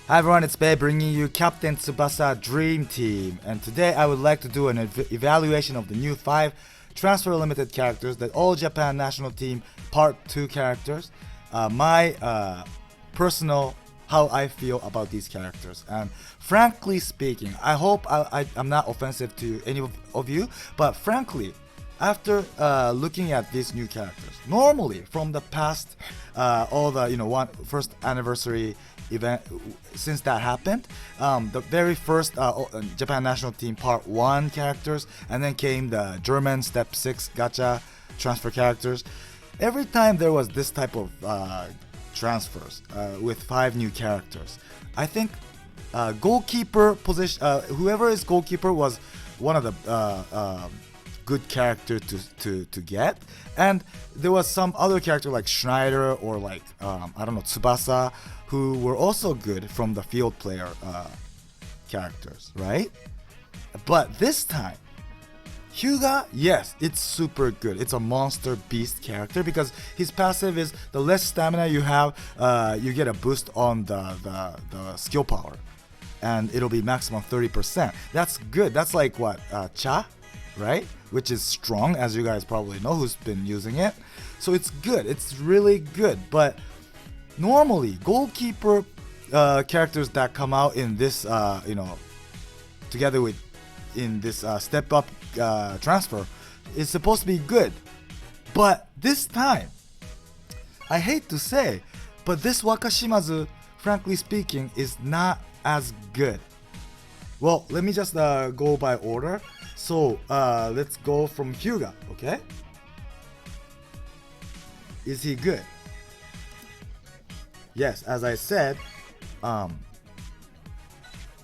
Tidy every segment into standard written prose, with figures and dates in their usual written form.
Hi everyone, it's Bae bringing you Captain Tsubasa Dream Team, and today I would like to do an evaluation of the new 5 transfer limited characters, the All Japan National Team Part 2 characters, my personal how I feel about these characters. And frankly speaking, I hope I'm not offensive to any of you, but frankly, after looking at these new characters, normally from the past, all the first anniversary event since that happened, the very first Japan National Team Part 1 characters, and then came the German Step 6 gacha transfer characters. Every time there was this type of transfers with 5 new characters, I think goalkeeper position, whoever is goalkeeper was one of the good character to get, and there was some other character like Schneider or like I don't know, Tsubasa, who were also good from the field player characters, right? But this time, Hyuga, yes, it's super good. It's a monster beast character because his passive is the less stamina you have, you get a boost on the skill power, and it'll be maximum 30%. That's good. That's like what, Cha, right? Which is strong, as you guys probably know who's been using it. So it's good. It's really good. But normally, goalkeeper characters that come out in this, together with in this step up transfer is supposed to be good. But this time, I hate to say, but this Wakashimazu, frankly speaking, is not as good. Well, let me just go by order. So let's go from Hyuga, okay? Is he good? Yes, as I said,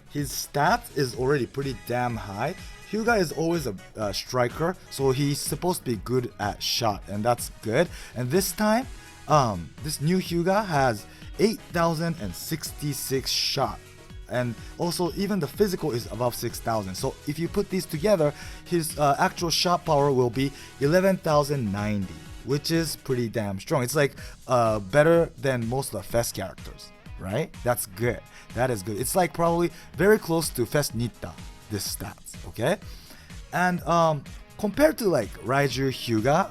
his stats is already pretty damn high. Hyuga is always a striker, so he's supposed to be good at shot, and that's good. And this time, this new Hyuga has 8,066 shot. And also, even the physical is above 6,000. So if you put these together, his actual shot power will be 11,090, which is pretty damn strong. It's like better than most of the Fest characters, right? That's good. That is good. It's like probably very close to Fest Nitta, this stats, okay? And compared to like Raiju Hyuga,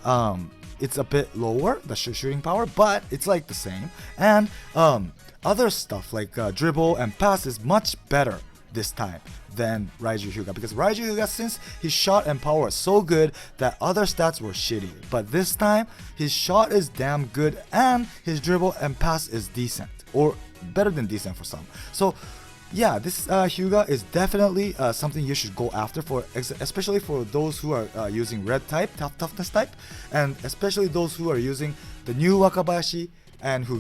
it's a bit lower, the shooting power, but it's like the same. And other stuff like dribble and pass is much better this time than Raiju Hyuga, because Raiju Hyuga, since his shot and power is so good that other stats were shitty, but this time his shot is damn good and his dribble and pass is decent, or better than decent for some. So yeah, this Hyuga is definitely something you should go after, for especially for those who are using red type, toughness type, and especially those who are using the new Wakabayashi and who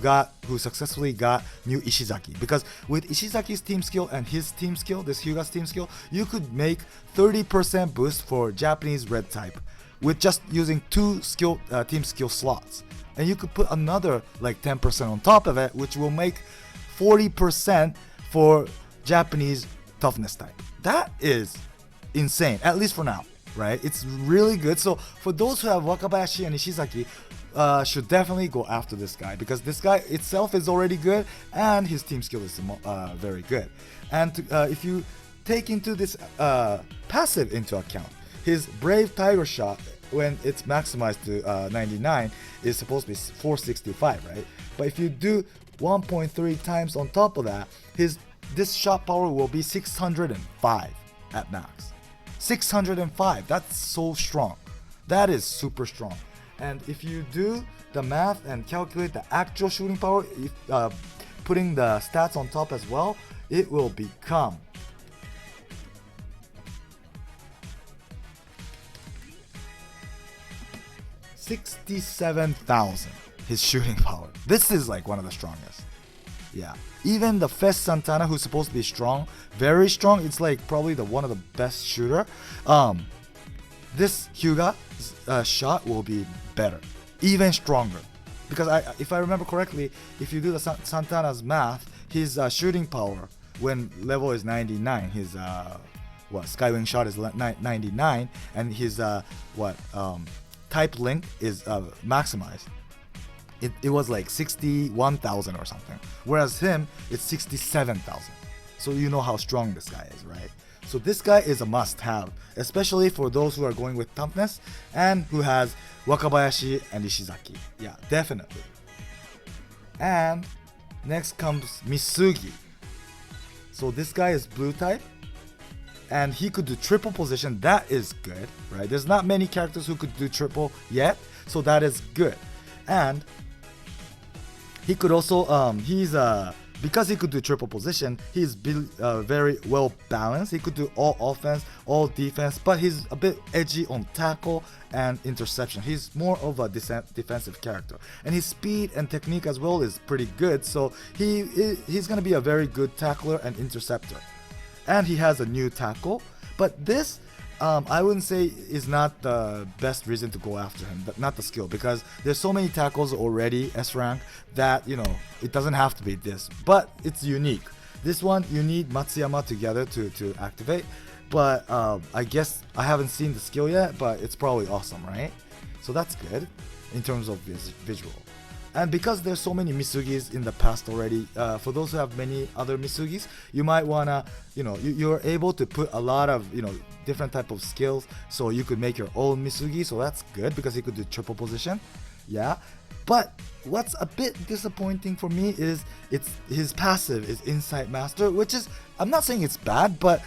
successfully got new Ishizaki. Because with Ishizaki's team skill and his team skill, this Hyuga's team skill, you could make 30% boost for Japanese red type with just using 2 team skill slots. And you could put another like 10% on top of it, which will make 40% for Japanese toughness type. That is insane, at least for now, right? It's really good. So for those who have Wakabayashi and Ishizaki, should definitely go after this guy, because this guy itself is already good and his team skill is very good. And if you take into this passive into account, his Brave Tiger shot, when it's maximized to 99, is supposed to be 465, right? But if you do 1.3 times on top of that, this shot power will be 605 at max. 605, that's so strong. That is super strong. And if you do the math and calculate the actual shooting power, putting the stats on top as well, it will become 67,000, his shooting power. This is like one of the strongest. Yeah. Even the Fest Santana, who's supposed to be strong, very strong, it's like probably one of the best shooter. This Hyuga shot will be better, even stronger, because if I remember correctly, if you do the Santana's math, his shooting power when level is 99, his Skywing shot is 99, and his type link is maximized, it was like 61,000 or something, whereas him it's 67,000. So you know how strong this guy is, right? So this guy is a must-have, especially for those who are going with toughness and who has Wakabayashi and Ishizaki. Yeah, definitely. And next comes Mizuki. So this guy is blue type, and he could do triple position. That is good, right? There's not many characters who could do triple yet, so that is good. And he could also because he could do triple position, he's very well balanced. He could do all offense, all defense, but he's a bit edgy on tackle and interception. He's more of a defensive character, and his speed and technique as well is pretty good. So he's gonna be a very good tackler and interceptor. And he has a new tackle, but this I wouldn't say is not the best reason to go after him, not the skill, because there's so many tackles already S rank that it doesn't have to be this, but it's unique. This one you need Matsuyama together to activate, but I guess I haven't seen the skill yet, but it's probably awesome, right? So that's good in terms of visual. And because there's so many Misugis in the past already, for those who have many other Misugis, you might wanna, you're able to put a lot of, different type of skills, so you could make your own Misugi. So that's good because he could do triple position. Yeah. But what's a bit disappointing for me is his passive is Insight Master, which is, I'm not saying it's bad, but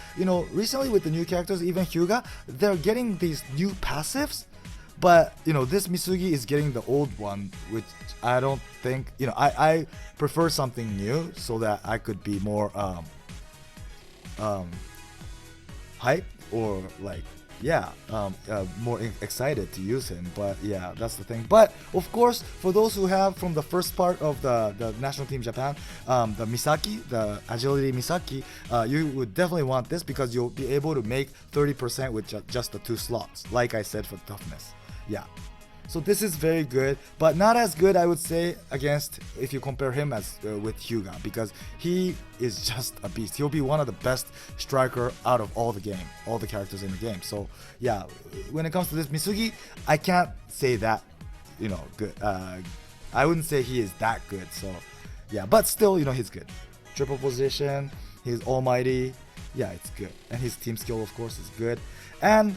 recently with the new characters, even Hyuga, they're getting these new passives. But this Misugi is getting the old one, which I don't think, I prefer something new so that I could be more hype or like more excited to use him. But yeah, that's the thing. But of course, for those who have from the first part of the national team Japan, the Misaki, the agility Misaki, you would definitely want this because you'll be able to make 30% with just the 2 slots, like I said, for toughness. Yeah, so this is very good, but not as good, I would say, against if you compare him as with Hyuga, because he is just a beast. He'll be one of the best striker out of all the characters in the game. So yeah, when it comes to this Misugi, I can't say that good. I wouldn't say he is that good. So yeah, but still, he's good. Triple position, he's almighty. Yeah, it's good, and his team skill, of course, is good. And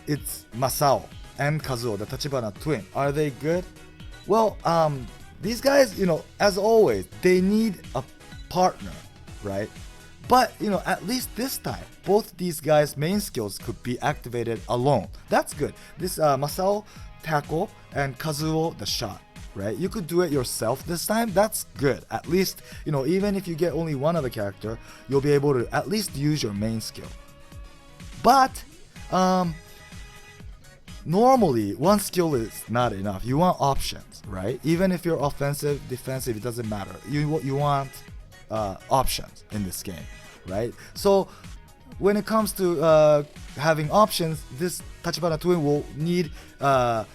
it's Masao and Kazoo, the Tachibana twin. Are they good? Well, these guys, as always, they need a partner, right? But, at least this time, both these guys' main skills could be activated alone. That's good. This Masao, tackle, and Kazuo, the shot, right? You could do it yourself this time. That's good. At least, even if you get only one other character, you'll be able to at least use your main skill. But, normally, one skill is not enough. You want options, right? Even if you're offensive, defensive, it doesn't matter. You want options in this game, right? So when it comes to having options, this Tachibana twin will need the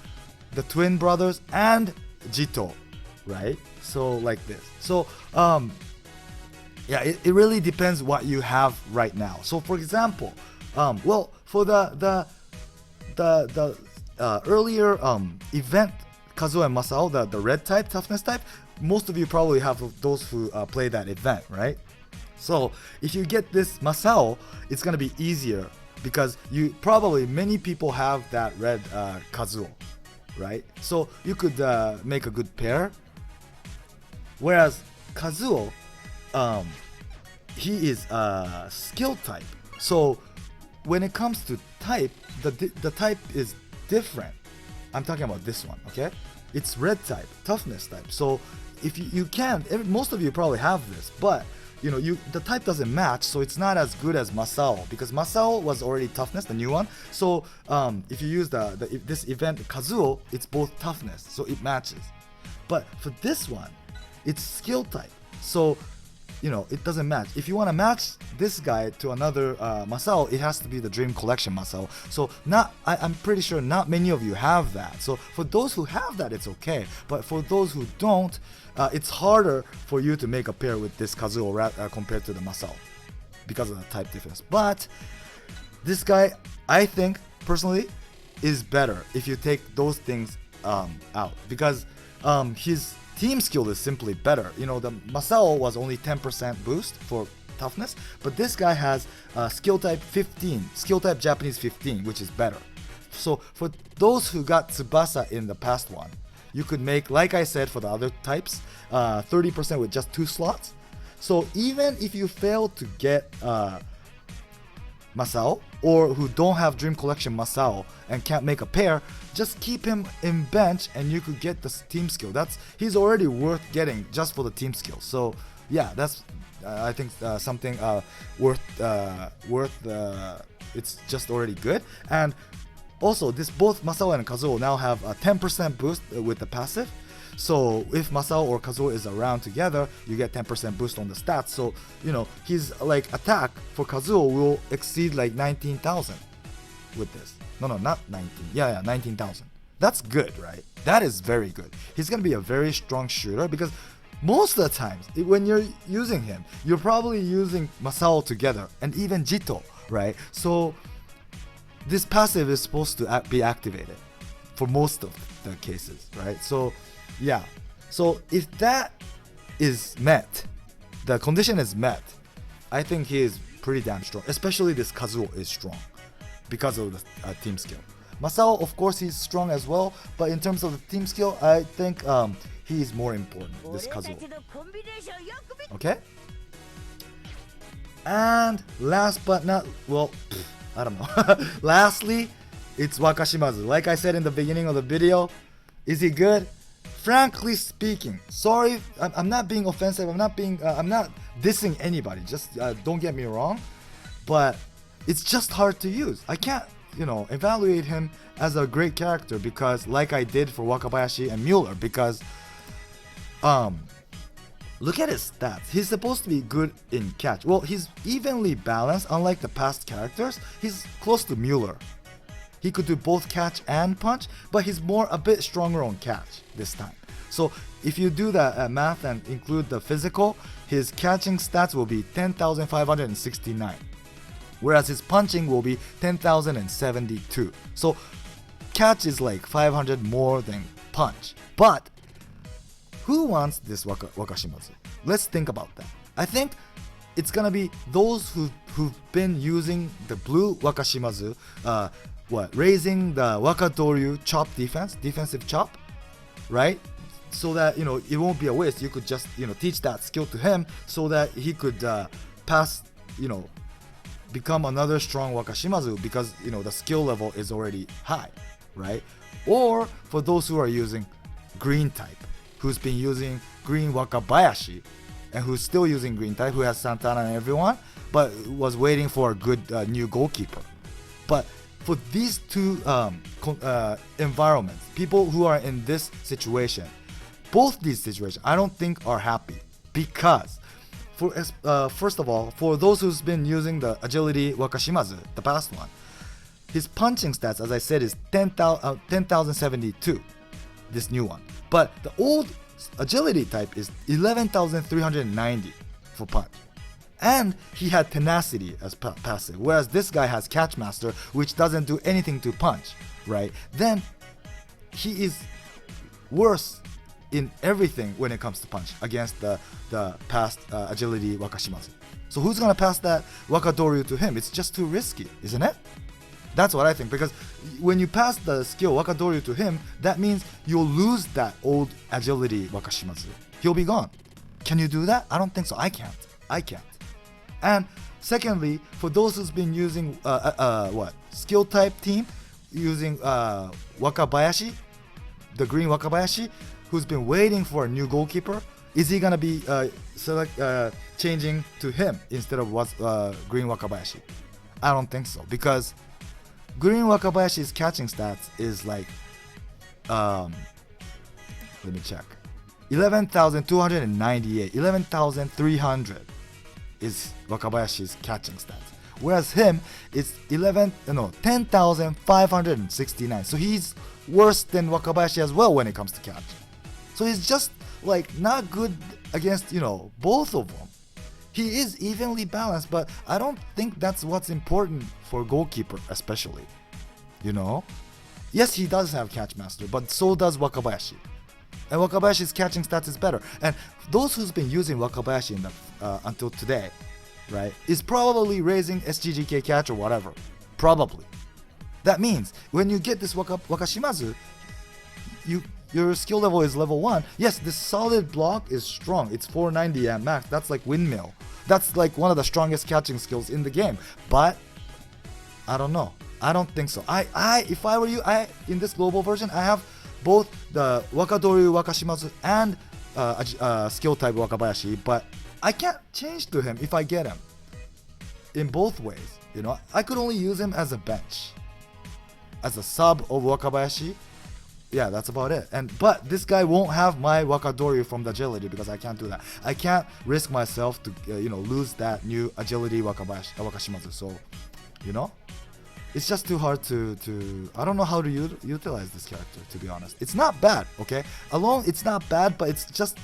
twin brothers and Jito, right? So like this. So yeah, it really depends what you have right now. So for example, well, for the earlier event, Kazuo and Masao, the red type, toughness type, most of you probably have those who play that event, right? So if you get this Masao, it's gonna be easier because many people have that red Kazuo, right? So you could make a good pair. Whereas Kazuo, he is skill type. So when it comes to type, the type is different. I'm talking about this one, okay? It's red type, toughness type. So if you can, most of you probably have this, but the type doesn't match, so it's not as good as Masao, because Masao was already toughness, the new one. So if you use this event Kazuo, it's both toughness, so it matches. But for this one, it's skill type, so it doesn't match. If you want to match this guy to another Masao, it has to be the Dream Collection Masao. So I'm pretty sure not many of you have that. So for those who have that, it's okay. But for those who don't, it's harder for you to make a pair with this Kazuo compared to the Masao because of the type difference. But this guy, I think personally, is better if you take those things out, because his team skill is simply better. You know, the Masao was only 10% boost for toughness, but this guy has skill type 15, skill type Japanese 15, which is better. So for those who got Tsubasa in the past one, you could make, like I said for the other types, 30% with just 2 slots. So even if you fail to get Masao, or who don't have Dream Collection Masao and can't make a pair, just keep him in bench and you could get the team skill. He's already worth getting just for the team skill. So yeah, that's I think something worth. It's just already good. And also, both Masao and Kazoo now have a 10% boost with the passive. So if Masao or Kazoo is around together, you get 10% boost on the stats. So, you know, his like attack for Kazoo will exceed like 19,000 with this. No, not 19. Yeah, 19,000. That's good, right? That is very good. He's going to be a very strong shooter because most of the times when you're using him, you're probably using Masao together and even Jito, right? So this passive is supposed to be activated for most of the cases, right? So yeah, so if that is met, the condition is met, I think he is pretty damn strong. Especially this Kazuo is strong because of the team skill. Masao, of course, he's strong as well, but in terms of the team skill, I think he is more important, this Kazuo. Okay? And last but not, well, I don't know. Lastly, it's Wakashimazu. Like I said in the beginning of the video, is he good? Frankly speaking, sorry, I'm not being offensive. I'm not dissing anybody. Just don't get me wrong, but it's just hard to use. I can't, evaluate him as a great character because, like I did for Wakabayashi and Mueller, because look at his stats. He's supposed to be good in catch. Well, he's evenly balanced. Unlike the past characters, he's close to Mueller. He could do both catch and punch, but he's a bit stronger on catch this time. So if you do the math and include the physical, his catching stats will be 10,569, whereas his punching will be 10,072. So catch is like 500 more than punch. But who wants this Wakashimazu? Let's think about that. I think it's gonna be those who've been using the blue Wakashimazu, raising the Wakadoryu chop defensive chop, right? So that, it won't be a waste. You could just, teach that skill to him so that he could pass, become another strong Wakashimazu because, the skill level is already high, right? Or for those who are using green type, who's been using green Wakabayashi and who's still using green type, who has Santana and everyone, but was waiting for a good new goalkeeper. But for these two environments, people who are in this situation, both these situations, I don't think are happy because, first of all, for those who's been using the agility Wakashimazu, the past one, his punching stats, as I said, is 10,072, this new one. But the old agility type is 11,390 for punch. And he had tenacity as passive, whereas this guy has catch master, which doesn't do anything to punch, right? Then he is worse in everything when it comes to punch against the past agility Wakashimazu. So who's gonna pass that Wakadoryu to him? It's just too risky, isn't it? That's what I think, because when you pass the skill Wakadoryu to him, that means you'll lose that old agility Wakashimazu. He'll be gone. Can you do that? I don't think so. I can't. And secondly, for those who's been using skill type team, using Wakabayashi, the green Wakabayashi, who's been waiting for a new goalkeeper, is he gonna be changing to him instead of green Wakabayashi? I don't think so, because green Wakabayashi's catching stats is like, let me check, 11,298, 11,300 is Wakabayashi's catching stats. Whereas him, it's 10,569. So he's worse than Wakabayashi as well when it comes to catch. So he's just like not good against, both of them. He is evenly balanced, but I don't think that's what's important for goalkeeper, especially. Yes, he does have catch master, but so does Wakabayashi. And Wakabayashi's catching stats is better. And those who's been using Wakabayashi in the, until today, right, is probably raising SGGK catch or whatever. Probably. That means when you get this Wakashimazu, your skill level is level 1. Yes, this solid block is strong. It's 490 at max. That's like windmill. That's like one of the strongest catching skills in the game. But I don't know. I don't think so. If I were you, in this global version, I have both the Wakadoryu Wakashimazu and skill type Wakabayashi, but I can't change to him if I get him. In both ways, you know, I could only use him as a bench, as a sub of Wakabayashi. Yeah, that's about it. But this guy won't have my Wakadoryu from the agility because I can't do that. I can't risk myself to lose that new agility Wakashimazu. So, you know, it's just too hard to I don't know how to utilize this character, to be honest. It's not bad, okay? Alone, it's not bad, but it's just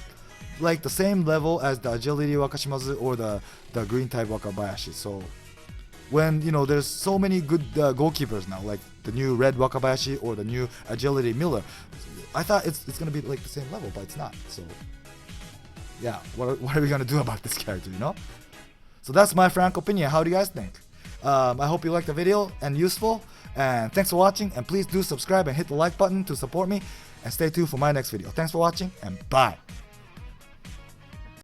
like the same level as the agility Wakashimazu or the green type Wakabayashi. So when there's so many good goalkeepers now, like the new red Wakabayashi or the new agility Miller, I thought it's gonna be like the same level, but it's not. So yeah, what are we gonna do about this character, So that's my frank opinion. How do you guys think? I hope you liked the video and useful, and thanks for watching, and please do subscribe and hit the like button to support me, and stay tuned for my next video. Thanks for watching, and bye.